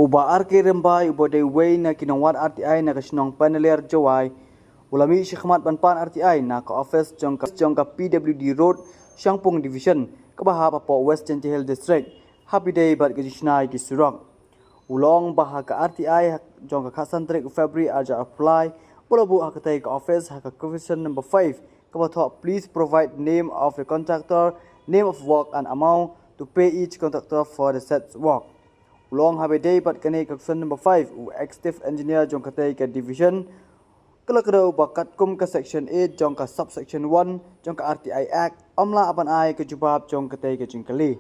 Uba arke rembai uba de way na kinawat RTI na kasinong paneler jawai ulami sykhmat banpan RTI na ka office jongka PWD Road Shangpung Division kabaha papo Western Hill District happy day bat kajisnai ki surang ulong baha ka RTI jongka khasan tarik February aja apply pulabu hakatai ka office haka question number 5 kabathok please provide name of the contractor, name of work and amount to pay each contractor for the said work. Long habe day pat kani question number 5 active engineer jong katai ka division kelakado bakat kum ka section 8 jong ka subsection 1 jong ka RTI Act amla aban ai ke jubab jong katai ka jingkali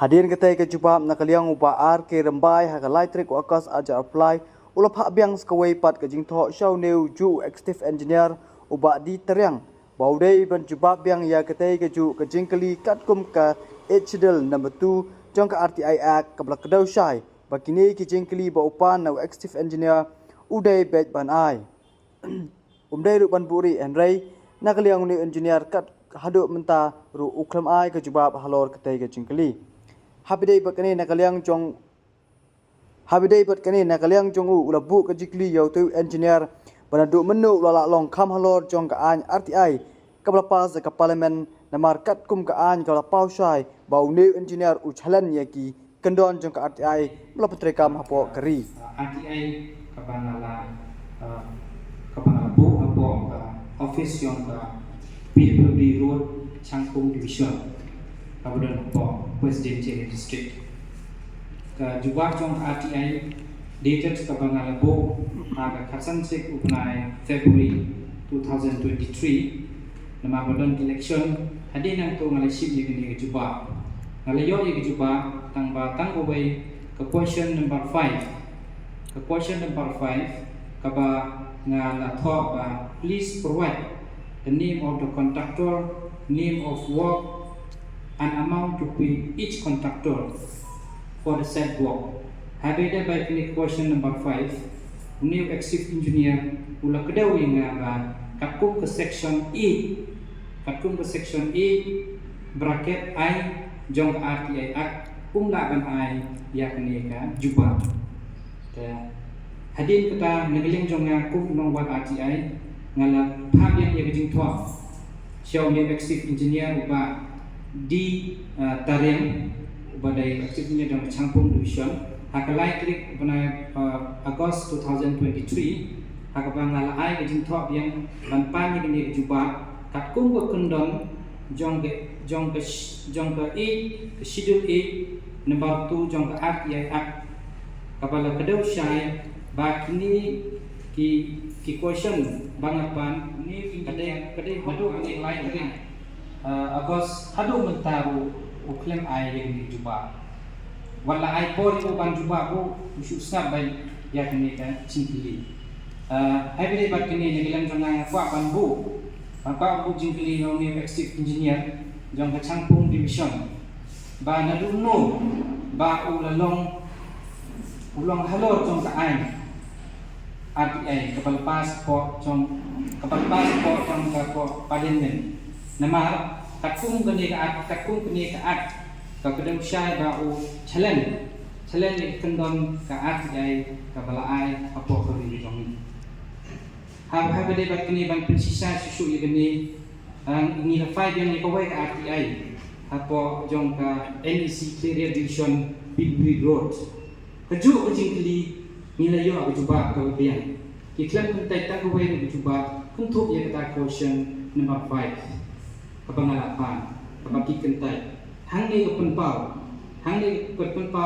hadir katai ka jubab nakaliang uba ar ke rembai ha ka electric workers aja apply ulap hak biang skawai pat ka jingtho show new ju active engineer uba di teriang baudai ban jubab biang ya katai ka ju ka jingkali kat kum ka schedule number 2 jong ka RTI Act kabla kedau syai bakini ki jingkli ba upan na active engineer udai bet ban ai umdai ru ban buri enrai nakaliang ni engineer kat hadu menta ru uklam ai ka jubab halor ketai ka jingkli habidai bakani nakaliang jong u ulabu ka jingkli yau tu engineer banadu menu lala long kham halor jong ka an RTI kabla pas ka parliament na markat kum ka an kabla pau syai bau new engineer uchalan yaki kendon jong ka RTI melapatrekam hapo keri RTI kapanala bu hapo office yang ka PWD Road Shangpung Division kabudan hapo Western Hill District ka jubah jong RTI dated kapanala bu aga khasan sik upnai February 2023 nama badan election hadir nang tu ngalai ship ni jubah ngalayo ye jubah tang batang obay ke question number 5 kaba ngala thok please provide the name of the contractor, name of work and amount to pay each contractor for the said work. Habida by question number 5 new active engineer ula kedaw yang kakum ke section E bracket I jong RTI Act unggapan I yakni ka jubah hadin kita ngeling jong ngakum nong wat RTI ngala phap yang ye jing thwa show ni active engineer uba di tariang uba dai active engineer jong Shangpung Division hakalai klik pada August 2023 hakabang ngala ai jing thwa yang banpan ni jubah katkum ko kendon jong ke schedule 8 number 2 jong ke RTI Act kapala kedau syai bakini ki question bangapan ni kadai hadu ni lain ni Agos hadu mentaru uklem ai yang jubah wala ai por ko ban jubah ko ususna bai yakni ka cingkili ai bile bakini ni gilang jong kwa ban bu maka aku jingkili ni active engineer jong ka Shangpung Division ba naduno ba ulalong halor jong ka ai RTI kapal passport jong ka ko parliament nama kakum kene ka at ka kedem syai ba u challenge ni kendon ka RTI kapal ai apo ko ri jong ni ha bade bat kini ban pensisa susu ye geni ini la five yang ikawai ka RTI apo jong ka NEC Clear Division Big Road kaju jingkli nila yo aku cuba ka biang iklan kun tai ta kawai ni cuba kun thup ye kata question number 5 kapangalapan kapaki kentai hang ni open pau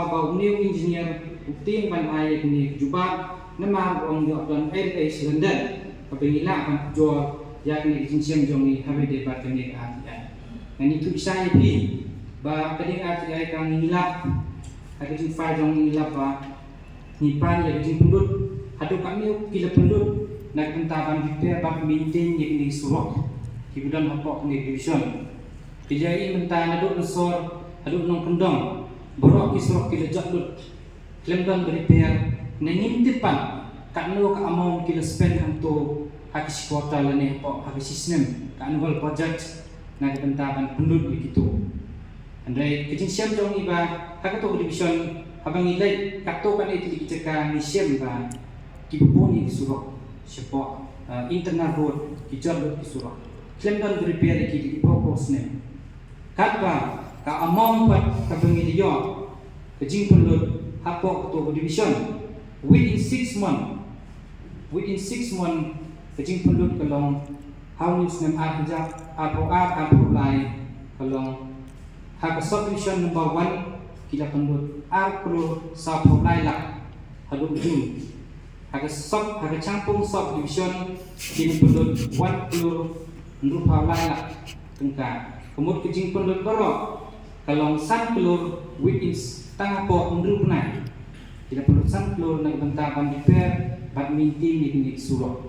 bau new engineer uting ban ai ni cuba nama ong yo don air cylinder kapengila kan jual yakni jinsiang jong ni habe debat ni RTI ngani tu isai pi ba kading RTI kang ngilap ada jing file jong ngilap ba ni pan ya jing pendut hadu kami kila pendut nak entaban repair ba maintain yakni surok kibudan hapok ni division dijai mentana duk nsor hadu nong kendong borok ki surok kila jaklut klemdan repair nangimtipan kanu ka amount kila spend hantu haki kuota lene po haki sistem ka annual project na kebentaban penduduk begitu andai kejin siam jong iba haka to division habang ilay kato kan itu dicekang ni siem ba kibupuni surok sepo internal road kijalur surok klem dan repair ki purpose ne katba ka among pat kabang iliyo kajing pulut hapok to division within 6 months kajing pulut kalong haunis nem arjak apo lai kalong hak subdivision number 1 kita pendut arkulo sapo lai lak haduk jun hak campung subdivision kini pendut 1 rupa lai lak tengka kemud kejing pendut barok kalong san kelur within tengah po unru punai kita pendut san kelur nak bentapan repair badminton ni surok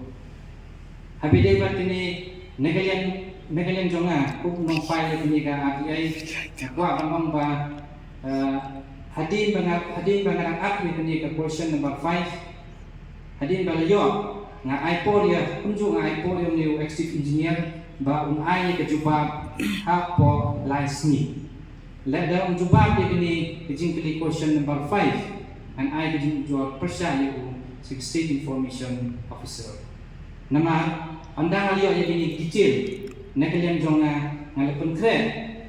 habis bat ini negalian jonga kuk nong file ni ka RTI wa bang ba hadin bangarang up ni ka question number 5 hadin balayo nga iPod ya kunju nga iPod yung new active engineer ba ai ka jubab hapo license la da jubab ni kijing kli question number 5 and I kijing jawab persya yu state information officer nama andang aliyo ya ini detail nekalian jonga ngalepun kre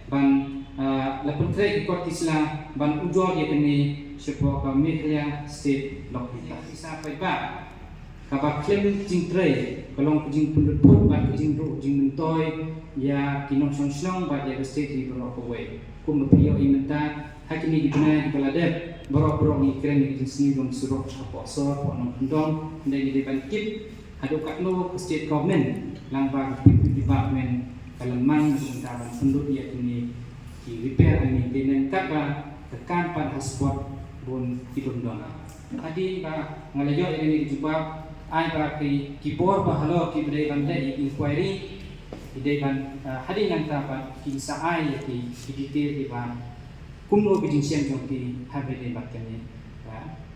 ban lepun kre ikut isla ban ujor ya ini sebuah pemikiran state lokita isa pa kabak klem jing tre kolong jing pundut ban jing ru jing mentoy ya kinong song ba ya state di berapa way kum beriyo imenta hakini dibina di baladet berapa ni kren ni sini dong surok apa so ono ndong ndai di ban kip aduk katlo state government langbar department kalaman tentang penduduk ia ini di repair ini dengan kata tekan pada spot bun tidundong tadi ba ngalayo ini dijubab ai ba ki kibor ba halo ki berdai bandai inquiry ide ban hadin yang dapat ki saai ki detail di ba kumno bijin sian jong ki habede bakane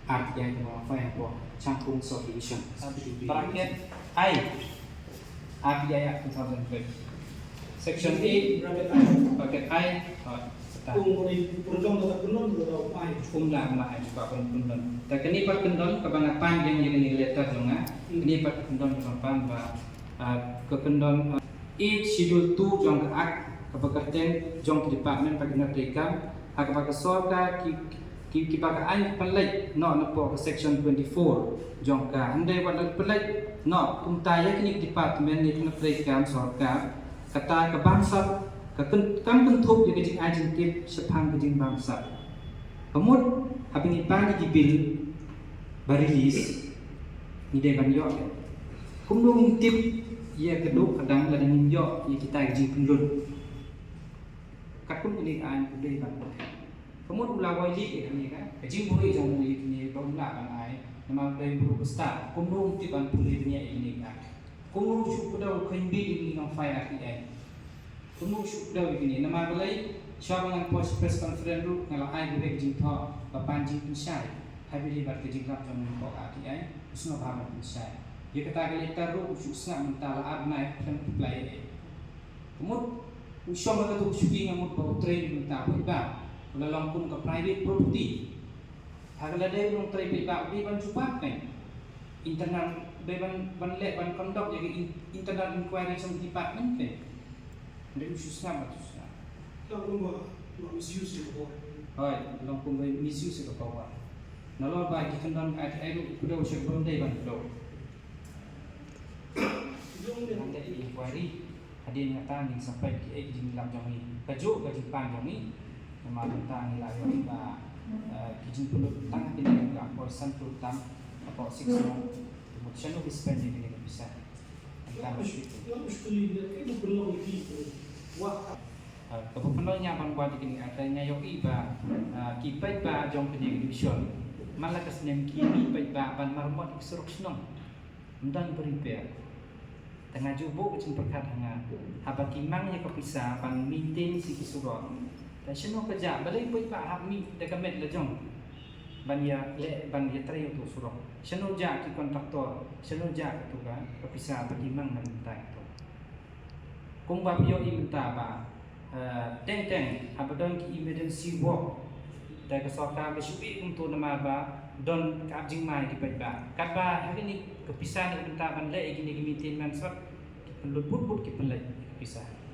art yang apa yang po campung solution bracket I RTI 2012 section A bracket I kumlah ai juga pendon ta kini pat pendon kabanapan yang ini letter jonga kini pat pendon kapan ba ke pendon E schedule 2 jong ak kabakarten jong department pagina rekam ak bagasorka ki pakai pelai no po section 24 jongka andai wadal pelai no untaya kini department ni kena program sorka kata ke bangsa ke kam bentuk jadi agentif sepang ke bangsa kemud habis ni pagi di bill barilis ni dia ban yo kumdung tip ia keduk kadang ladang yo ia kita jing pendud kakun ini an kudai ban kemudian ulawai lik ini kan kecil buri jangan lik ini baru nak kan ai nama dari buru besar kumrung tiban pulih dunia ini kan kumrung syuk kedau kembi ini nang fire RTI kumrung syuk kedau ini nama belai siapa dengan pos press conference lu ngalah ai gurek jing tho papan jing pensai habis di bar kejing rap jangan kok RTI usno bahar pensai dia kata kali taru syuk sangat mental abnai dan play kemudian usong kata tu syuki ngamut bawa train minta apa lalang pun ke private property hagala dia belum private ba di ban cupak kan internal ban lek ban conduct jadi internal inquiry sama department kan dia usus sama tu sa Kalau misuse itu, hai lalang pun misuse ke bawah nalo ba di kendon ai kuda usah belum dai ban kuda nanti inquiry ada yang kata yang sampai ke di dalam jong ni kaju ke Jepang jong ni nama tentang nilai riba kijing perlu tang tidak enggak persen terutama apa 6 month kemudian lebih spending ini bisa eu acho que ele perlu itu, wah, kebetulannya bang buat ini adanya yogi ba kipai ba jong kini division malah kesenian kini pai ba ban marmot instruction dan prepare tengah jubuk kecil perkat hanga haba kimangnya kepisah ban maintain si kisuron dan sino kerja balai pun pak hami dekat med lejong ban ya le ban ya tray tu surong sino ja ki kontraktor sino ja tu kan kepisah bagaimang nan tak tu kung ba yo imta ba teng abadon ki emergency work แต่ก็สอบการไปชุบิuntuk nama ba don ka jing mai ki ba kat ba hari ni kepisah ni bentar ban le gini gini tin man sot ki pen lut but ki pen le kepisah